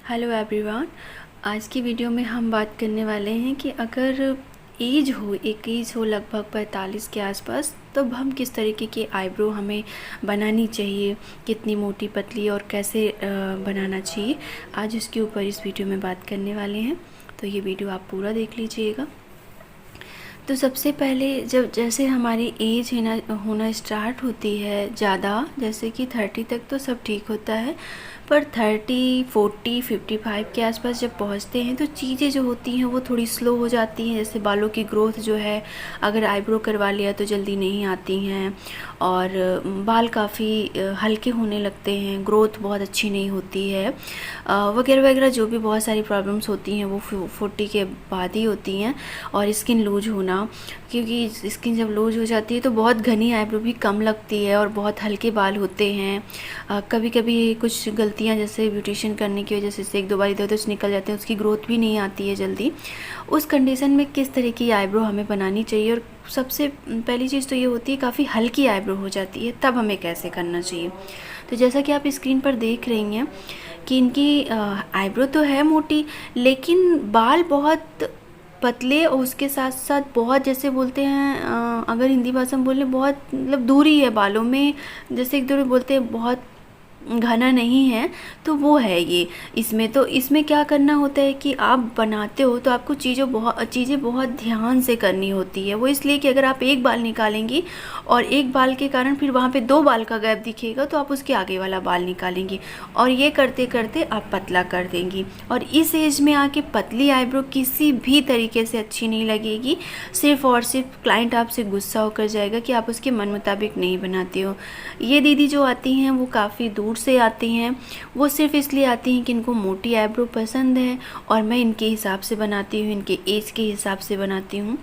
Hello everyone. आज की video में हम बात करने वाले हैं कि अगर एक एज हो लगभग 45 के आसपास, तब हम किस तरीके की आईब्रो हमें बनानी चाहिए, कितनी मोटी पतली और कैसे बनाना चाहिए। आज उसके ऊपर इस वीडियो में बात करने वाले हैं, तो ये वीडियो आप पूरा देख लीजिएगा। तो सबसे पहले जैसे हमारी एज है ना होना स्टार्ट होती है ज़्यादा, जैसे कि 30 तक तो सब ठीक होता है, पर 30, 40, 55 के आसपास जब पहुंचते हैं तो चीज़ें जो होती हैं वो थोड़ी स्लो हो जाती हैं। जैसे बालों की ग्रोथ जो है, अगर आईब्रो करवा लिया तो जल्दी नहीं आती हैं, और बाल काफ़ी हल्के होने लगते हैं, ग्रोथ बहुत अच्छी नहीं होती है, वगैरह वगैरह जो भी बहुत सारी प्रॉब्लम्स होती हैं वो 40 के बाद ही होती हैं। और स्किन लूज होना, क्योंकि स्किन जब लूज हो जाती है तो बहुत घनी आईब्रो भी कम लगती है और बहुत हल्के बाल होते हैं। कभी कभी कुछ गलतियां जैसे ब्यूटिशियन करने की वजह से एक दो बार इधर उधर निकल जाते हैं, उसकी ग्रोथ भी नहीं आती है जल्दी। उस कंडीशन में किस तरह की आईब्रो हमें बनानी चाहिए, और सबसे पहली चीज़ तो ये होती है काफ़ी हल्की आईब्रो हो जाती है, तब हमें कैसे करना चाहिए। तो जैसा कि आप स्क्रीन पर देख रही हैं कि इनकी आईब्रो तो है मोटी, लेकिन बाल बहुत पतले, और उसके साथ साथ बहुत, जैसे बोलते हैं अगर हिंदी भाषा में बोले, बहुत मतलब दूरी है बालों में, जैसे एक दो बोलते हैं बहुत घना नहीं है, तो वो है ये। इसमें क्या करना होता है कि आप बनाते हो तो आपको चीज़ें बहुत ध्यान से करनी होती है। वो इसलिए कि अगर आप एक बाल निकालेंगी और एक बाल के कारण फिर वहाँ पे दो बाल का गैप दिखेगा, तो आप उसके आगे वाला बाल निकालेंगी, और ये करते करते आप पतला कर देंगी। और इस एज में आके पतली आईब्रो किसी भी तरीके से अच्छी नहीं लगेगी। सिर्फ और सिर्फ क्लाइंट आपसे गुस्सा होकर जाएगा कि आप उसके मन मुताबिक नहीं बनाते हो। ये दीदी जो आती हैं वो काफ़ी दूर से आती हैं, वो सिर्फ इसलिए आती हैं कि इनको मोटी आईब्रो पसंद है, और मैं इनके हिसाब से बनाती हूँ, इनके एज के हिसाब से बनाती हूँ।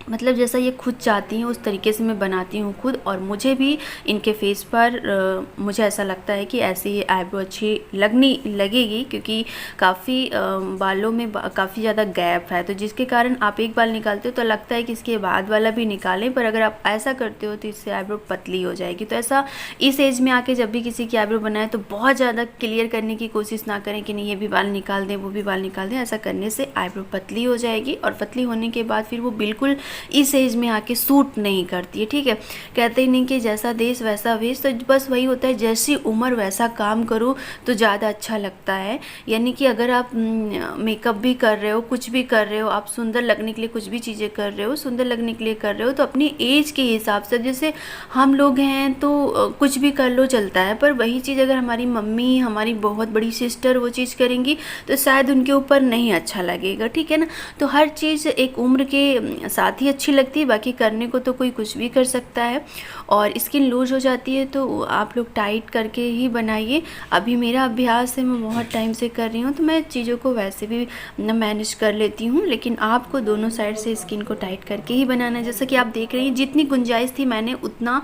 मतलब जैसा ये खुद चाहती हैं उस तरीके से मैं बनाती हूँ खुद, और मुझे भी इनके फेस पर मुझे ऐसा लगता है कि ऐसे ये आईब्रो अच्छी लगेगी, क्योंकि काफ़ी बालों में काफ़ी ज़्यादा गैप है, तो जिसके कारण आप एक बाल निकालते हो तो लगता है कि इसके बाद वाला भी निकालें, पर अगर आप ऐसा करते हो तो इससे आईब्रो पतली हो जाएगी। तो ऐसा इस एज में आके जब भी किसी की आईब्रो बनाए तो बहुत ज़्यादा क्लियर करने की कोशिश ना करें कि नहीं ये भी बाल निकाल दें, वो भी बाल निकाल दें। ऐसा करने से आईब्रो पतली हो जाएगी, और पतली होने के बाद फिर वो बिल्कुल इस एज में आके सूट नहीं करती है। ठीक है, कहते ही नहीं कि जैसा देश वैसा वेश, तो बस वही होता है, जैसी उम्र वैसा काम करो तो ज़्यादा अच्छा लगता है। यानी कि अगर आप मेकअप भी कर रहे हो, कुछ भी कर रहे हो, आप सुंदर लगने के लिए कुछ भी चीज़ें कर रहे हो, सुंदर लगने के लिए कर रहे हो, तो अपनी एज के हिसाब से, जैसे हम लोग हैं तो कुछ भी कर लो चलता है, पर वही चीज़ अगर हमारी मम्मी, हमारी बहुत बड़ी सिस्टर वो चीज़ करेंगी तो शायद उनके ऊपर नहीं अच्छा लगेगा। ठीक है ना, तो हर चीज़ एक उम्र के साथ ही अच्छी लगती है, बाकी करने को तो कोई कुछ भी कर सकता है। और स्किन लूज हो जाती है तो आप लोग टाइट करके ही बनाइए। अभी मेरा अभ्यास है, मैं बहुत टाइम से कर रही हूँ, तो मैं चीज़ों को वैसे भी मैनेज कर लेती हूँ, लेकिन आपको दोनों साइड से स्किन को टाइट करके ही बनाना है। जैसा कि आप देख रही हैं, जितनी गुंजाइश थी मैंने उतना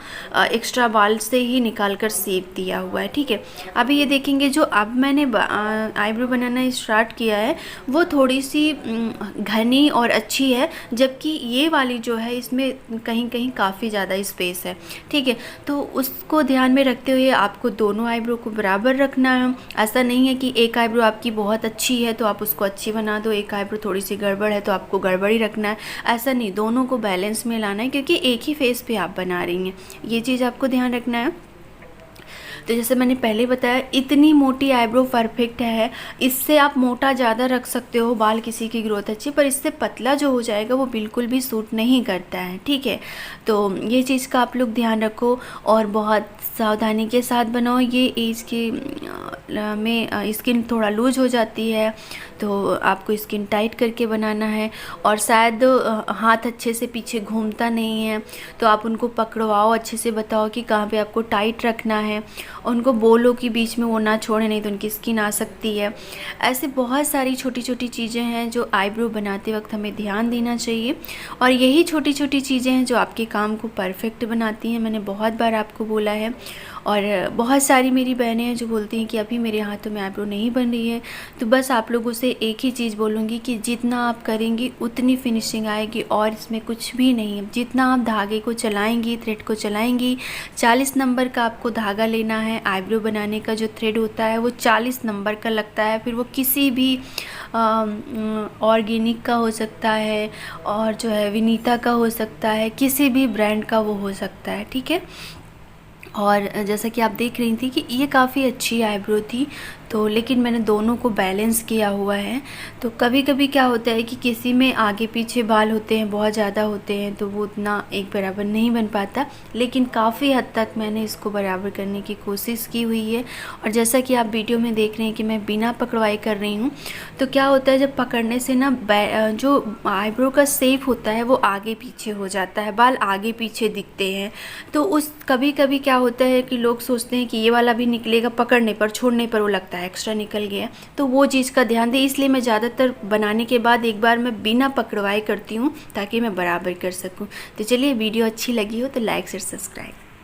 एक्स्ट्रा बाल से ही निकाल कर शेप दिया हुआ है। ठीक है, अभी ये देखेंगे जो अब मैंने आईब्रो बनाना स्टार्ट किया है वो थोड़ी सी घनी और अच्छी है, जबकि ये वाली जो है इसमें कहीं कहीं काफ़ी ज़्यादा स्पेस है। ठीक है, तो उसको ध्यान में रखते हुए आपको दोनों आईब्रो को बराबर रखना है। ऐसा नहीं है कि एक आईब्रो आपकी बहुत अच्छी है तो आप उसको अच्छी बना दो, एक आईब्रो थोड़ी सी गड़बड़ है तो आपको गड़बड़ ही रखना है। ऐसा नहीं, दोनों को बैलेंस में लाना है, क्योंकि एक ही फेस पे आप बना रही हैं, ये चीज़ आपको ध्यान रखना है। तो जैसे मैंने पहले बताया, इतनी मोटी आईब्रो परफेक्ट है, इससे आप मोटा ज़्यादा रख सकते हो, बाल किसी की ग्रोथ अच्छी, पर इससे पतला जो हो जाएगा वो बिल्कुल भी सूट नहीं करता है। ठीक है, तो ये चीज़ का आप लोग ध्यान रखो और बहुत सावधानी के साथ बनाओ। ये एज के में स्किन थोड़ा लूज हो जाती है, तो आपको स्किन टाइट करके बनाना है। और शायद हाथ अच्छे से पीछे घूमता नहीं है, तो आप उनको पकड़वाओ, अच्छे से बताओ कि कहाँ पे आपको टाइट रखना है, उनको बोलो कि बीच में वो ना छोड़े, नहीं तो उनकी स्किन आ सकती है। ऐसे बहुत सारी छोटी छोटी चीज़ें हैं जो आईब्रो बनाते वक्त हमें ध्यान देना चाहिए, और यही छोटी छोटी चीज़ें हैं जो आपके काम को परफेक्ट बनाती हैं। मैंने बहुत बार आपको बोला है, और बहुत सारी मेरी बहनें हैं जो बोलती हैं कि अभी मेरे हाथों में आईब्रो नहीं बन रही है। तो बस आप लोगों से एक ही चीज़ बोलूँगी कि जितना आप करेंगी उतनी फिनिशिंग आएगी, और इसमें कुछ भी नहीं है। जितना आप धागे को चलाएंगी, थ्रेड को चलाएंगी, 40 नंबर का आपको धागा लेना है। आईब्रो बनाने का जो थ्रेड होता है वो 40 नंबर का लगता है। फिर वो किसी भी ऑर्गेनिक का हो सकता है, और जो है विनीता का हो सकता है, किसी भी ब्रांड का वो हो सकता है, ठीक है। और जैसा कि आप देख रही थी कि ये काफ़ी अच्छी आईब्रो थी, तो लेकिन मैंने दोनों को बैलेंस किया हुआ है। तो कभी कभी क्या होता है कि किसी में आगे पीछे बाल होते हैं, बहुत ज़्यादा होते हैं, तो वो उतना एक बराबर नहीं बन पाता, लेकिन काफ़ी हद तक मैंने इसको बराबर करने की कोशिश की हुई है। और जैसा कि आप वीडियो में देख रहे हैं कि मैं बिना पकड़वाई कर रही हूँ, तो क्या होता है जब पकड़ने से ना जो आईब्रो का शेप होता है वो आगे पीछे हो जाता है, बाल आगे पीछे दिखते हैं। तो उस कभी कभी क्या होता है कि लोग सोचते हैं कि ये वाला भी निकलेगा, पकड़ने पर छोड़ने पर वो लगता है एक्स्ट्रा निकल गया। तो वो चीज़ का ध्यान दें, इसलिए मैं ज़्यादातर बनाने के बाद एक बार मैं बिना पकड़वाए करती हूँ ताकि मैं बराबर कर सकूँ। तो चलिए, वीडियो अच्छी लगी हो तो लाइक शेयर सब्सक्राइब।